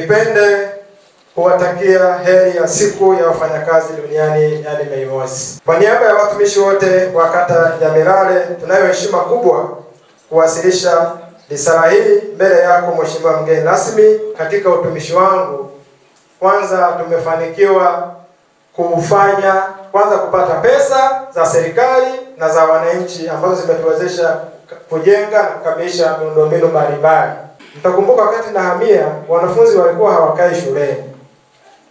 Nipende kuwatakia heri ya siku ya wafanyakazi duniani, yani Mei Mosi. Kwa niaba ya watumishi wote wa kata ya Milale, tunayo heshima kubwa kuwasilisha risala hii mbele yako Mheshimiwa mgeni rasmi. Katika utumishi wangu, kwanza tumefanikiwa kupata pesa za serikali na za wananchi ambazo zimetuwezesha kujenga na kukamilisha miundombinu mbalimbali. Mtakumbuka wakati nahamia, wanafunzi walikuwa hawakai shuleni.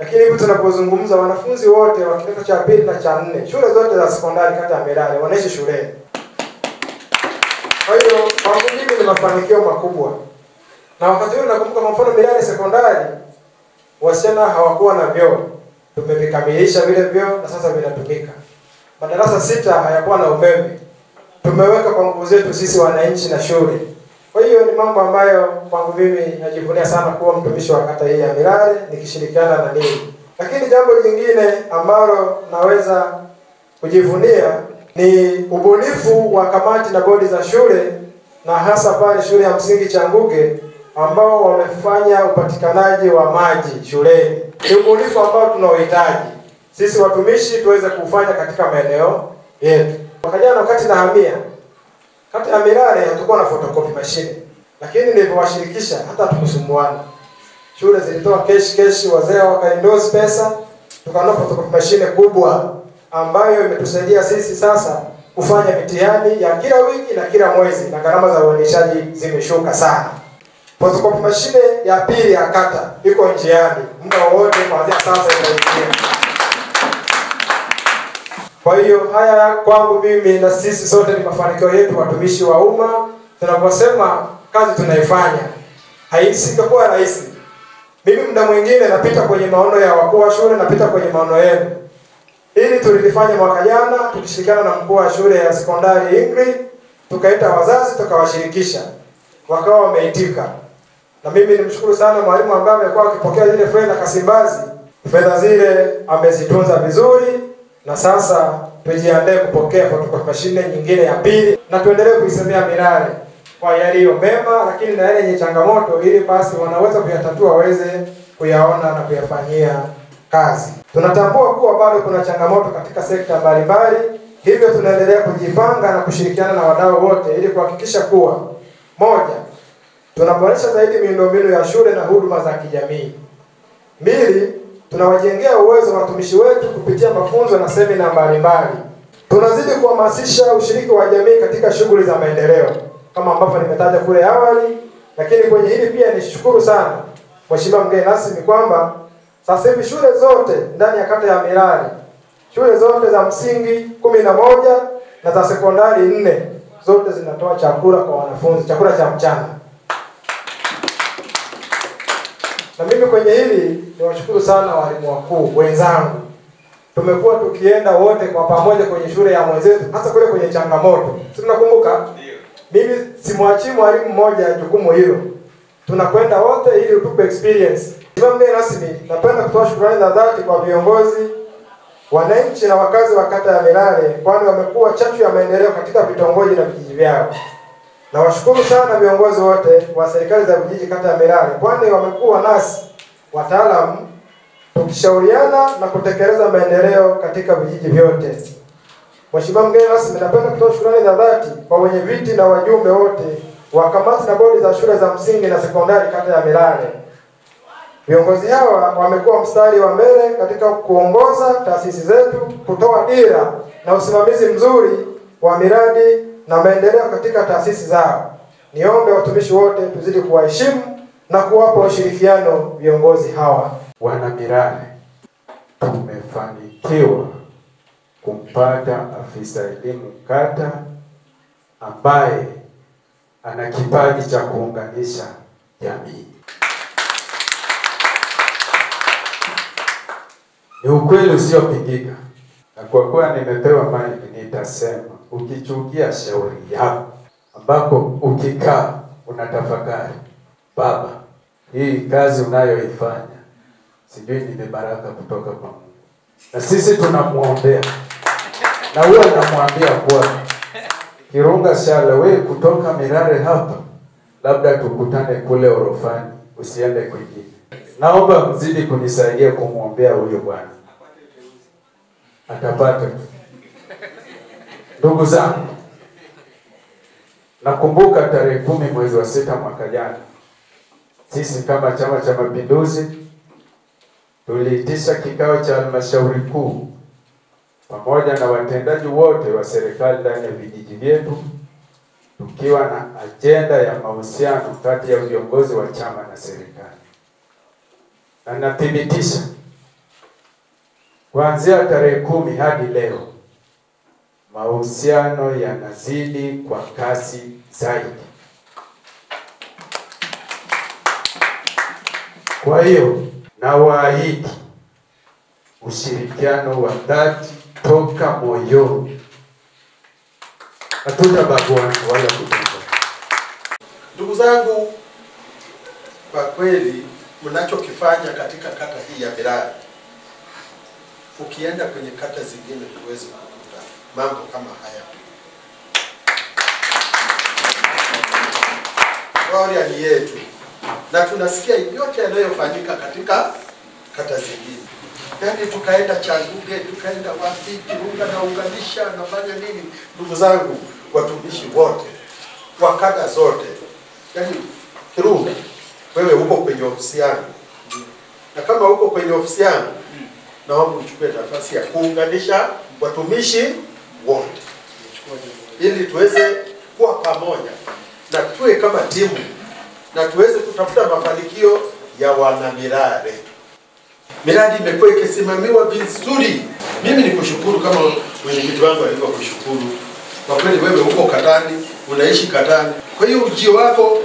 Lakini hivi tunapozungumza, wanafunzi wote wa kidato cha pili na cha 4, shule zote za sekondari kata ya Milale wanaishi shuleni. Kwa hiyo kwangu mimi ni mafanikio makubwa. Na wakati huo nakumbuka kwa mfano Milale sekondari, wasichana hawakuwa na vyoo. Tumevikamilisha vile vyoo na sasa vinatumika. Madarasa 6 hayakuwa na umeme. Tumeweka kwa nguvu zetu sisi wananchi na shule. Kwa hiyo ni mambo ambayo kwangu mimi najivunia sana kuwa mtumishi wa kata hii ya Milale nikishirikiana na ninyi. Lakini jambo lingine ambalo naweza kujivunia ni ubunifu wa kamati na bodi za shule, na hasa pale shule ya msingi Changuge ambao wamefanya upatikanaji wa maji shuleni. Ni ubunifu ambao tunaohitaji sisi watumishi tuweze kufanya katika maeneo yetu. Mwaka jana wakati nahamia kata ya Milale hatakuwa na photocopy machine, lakini nilipowashirikisha hata tukusumbuana. Shule zilitoa cash, wazee wakaendorse pesa, tukanunua photocopy machine kubwa ambayo imetusaidia sisi sasa kufanya mitihani ya kila wiki na kila mwezi, na gharama za uendeshaji zimeshuka sana. Photocopy machine ya pili ya kata iko njiani, muda wote kuanzia sasa itaingia. Kwa hiyo haya kwangu mimi na sisi sote ni mafanikio yetu watumishi wa umma. Tunaposema kazi tunaifanya haisingekuwa rahisi. Mimi muda mwingine napita kwenye maono ya wakuu wa shule, napita kwenye maono yenu. Ili tulifanya mwaka jana tukishirikiana na mkuu wa shule ya sekondari Ingrid, tukaita wazazi tukawashirikisha. Wakawa wameitika. Na mimi nimshukuru sana mwalimu ambaye amekuwa akipokea zile fedha Kasimbazi. Fedha zile amezitunza vizuri. Na sasa tujiandae kupokea photocopy machine nyingine ya pili, na tuendelee kuisemea Milale kwa yaliyo mema, lakini na yale yenye changamoto, ili basi wanaweza kuyatatua waweze kuyaona na kuyafanyia kazi. Tunatambua kuwa bado kuna changamoto katika sekta mbalimbali, hivyo tunaendelea kujipanga na kushirikiana na wadau wote ili kuhakikisha kuwa: moja, tunaboresha zaidi miundombinu ya shule na huduma za kijamii. 2, tunawajengea uwezo watumishi wetu kupitia mafunzo na semina mbalimbali. Tunazidi kuhamasisha ushiriki wa jamii katika shughuli za maendeleo kama ambavyo nimetaja kule awali, lakini kwenye hili pia nishukuru sana Mheshimiwa mgeni rasmi kwamba sasa hivi shule zote ndani ya kata ya Milale, shule zote za msingi 11 na za sekondari 4 zote zinatoa chakula kwa wanafunzi, chakula cha mchana. Na mimi kwenye hili niwashukuru sana walimu wakuu wenzangu. Tumekuwa tukienda wote kwa pamoja kwenye shule ya mwenzetu, hasa kule kwenye changamoto. Si tunakumbuka? Mimi simwachii mwalimu mmoja jukumu hilo. Tunakwenda wote ili utupe experience. Mimi mgeni rasmi napenda kutoa shukrani za dhati kwa viongozi, wananchi na wakazi wa kata ya Milale, kwani wamekuwa chachu ya maendeleo katika vitongoji na vijiji vyao. Na washukuru sana viongozi wote wa serikali za vijiji kata ya Milale, kwani wamekuwa nasi wataalamu tukishauriana na kutekeleza maendeleo katika vijiji vyote. Mheshimiwa mgeni rasmi, napenda kutoa shukrani za dhati kwa wenye viti na wajumbe wote wa kamati na bodi za shule za msingi na sekondari kata ya Milale. Viongozi hawa wamekuwa mstari wa mbele katika kuongoza taasisi zetu, kutoa dira na usimamizi mzuri wa miradi na maendeleo katika taasisi zao. Niombe watumishi wote tuzidi kuwaheshimu na kuwapa ushirikiano viongozi hawa. Wana Milale, tumefanikiwa kumpata afisa elimu kata ambaye ana kipaji cha kuunganisha jamii. Ni ukweli usiopingika. Na kwa kuwa nimepewa maiki nitasema, ukichukia shauri yako, ambapo ukikaa unatafakari, baba, hii kazi unayoifanya sijui ni baraka kutoka kwa Mungu. Na sisi tunamuombea. Na huwa namwambia kwa Kirunga Shala, wewe kutoka Milale hapa, labda tukutane kule orofani, usiende kwingine. Naomba mzidi kunisaidia kumwombea huyo bwana. Atapata. Ndugu zangu, nakumbuka tarehe 10 mwezi wa 6 mwaka jana, sisi kama Chama cha Mapinduzi tuliitisha kikao cha halmashauri kuu pamoja na watendaji wote wa serikali ndani ya vijiji vyetu, tukiwa na ajenda ya mahusiano kati ya viongozi wa chama na serikali. Na nathibitisha kuanzia tarehe 10 hadi leo mahusiano yanazidi kwa kasi zaidi. Kwa hiyo nawaahidi ushirikiano wa dhati toka moyoni. Hatutabaguana wala kutenga. Ndugu zangu, kwa kweli mnachokifanya katika kata hii ya Mirare, ukienda kwenye kata zingine huwezi kukuta mambo kama haya. Gloria ni yetu, na tunasikia yote yanayofanyika katika kata zingine. Yaani tukaenda Changuge, tukaenda wapi, Kirunga na unganisha nafanya nini? Ndugu zangu, watumishi wote wa kata zote, yaani Kirunga, wewe uko kwenye ofisi yangu, na kama uko kwenye ofisi yangu, naomba uchukue nafasi ya kuunganisha watumishi wote ili tuweze kuwa pamoja na tuwe kama timu na tuweze kutafuta mafanikio ya wana Mirare. Miradi imekuwa ikisimamiwa vizuri. Mimi nikushukuru kama mwenyekiti wangu alivyokushukuru. Kwa kweli wewe uko Katani, unaishi Katani. Kwa hiyo ujio wako,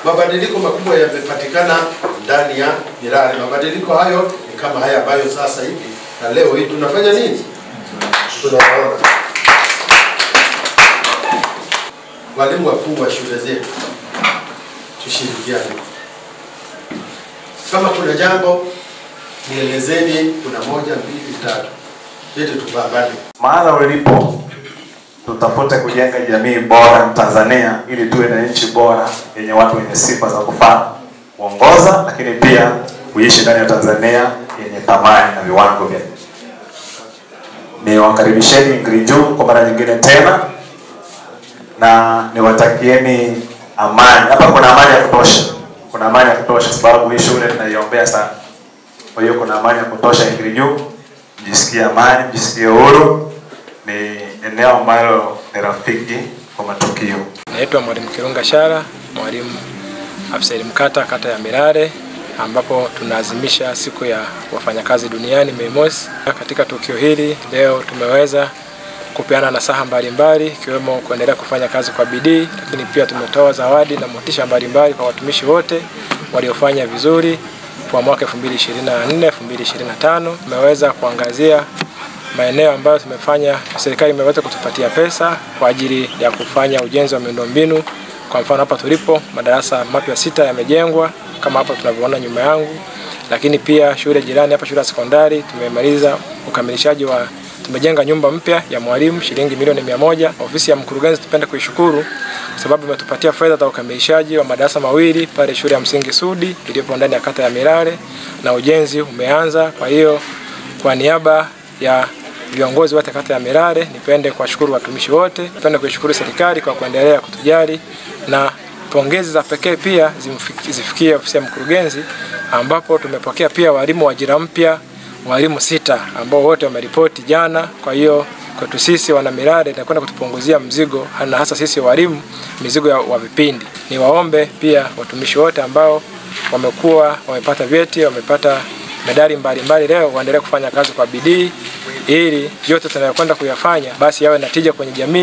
mabadiliko makubwa yamepatikana ndani ya Mirare. Mabadiliko hayo ni kama haya ambayo sasa hivi na leo hii tunafanya nini? Tunaona walimu wakuu wa shule zetu, tushirikiane. Kama kuna jambo nielezeni, kuna 1, 2, 3. Ili tupambane. Mahala ulipo tutafute kujenga jamii bora Tanzania ili tuwe na nchi bora yenye watu wenye sifa za kufaa kuongoza, lakini pia kuishi ndani ya Tanzania yenye thamani na viwango vya. Niwakaribisheni Ngrinju kwa mara nyingine tena na niwatakieni amani. Hapa kuna amani ya kutosha. Kuna amani ya kutosha sababu hii shule tunaiombea sana. Kwa hiyo kuna amani ya kutosha Ngrinju. Mjisikie amani, mjisikie huru. Ni eneo ambalo ni rafiki kwa matukio. Naitwa Mwalimu Kirunga Shara, mwalimu afisa elimu kata ya Mirare, ambapo tunaadhimisha siku ya wafanyakazi duniani Mei Mosi. Katika tukio hili leo tumeweza kupeana nasaha mbalimbali ikiwemo kuendelea kufanya kazi kwa bidii, lakini pia tumetoa zawadi na motisha mbalimbali kwa watumishi wote waliofanya vizuri kwa mwaka 2024 2025. Tumeweza kuangazia maeneo ambayo tumefanya, serikali imeweza kutupatia pesa kwa ajili ya kufanya ujenzi wa miundombinu. Kwa mfano hapa tulipo madarasa mapya 6 yamejengwa kama hapa tunavyoona nyuma yangu, lakini pia shule jirani hapa, shule ya sekondari, tumemaliza ukamilishaji wa, tumejenga nyumba mpya ya mwalimu shilingi milioni 100. Ofisi ya mkurugenzi tupende kuishukuru kwa sababu imetupatia fedha za ukamilishaji wa madarasa 2 pale shule ya msingi Sudi iliyopo ndani ya kata ya Mirare na ujenzi umeanza. Kwa hiyo kwa niaba ya viongozi wote kata ya Mirare nipende kuwashukuru watumishi wote, nipende kuishukuru serikali kwa kuendelea kutujali, na pongezi za pekee pia zifikie ofisi ya mkurugenzi ambapo tumepokea pia walimu wa ajira mpya, walimu 6 ambao wote wameripoti jana. Kwa hiyo kwetu sisi wana Mirare inakwenda kutupunguzia mzigo, na hasa sisi walimu mizigo wa vipindi. Niwaombe pia watumishi wote ambao wamepata vyeti, wamepata medali mbalimbali leo waendelee kufanya kazi kwa bidii ili yote tunayokwenda kuyafanya basi yawe na tija kwenye jamii.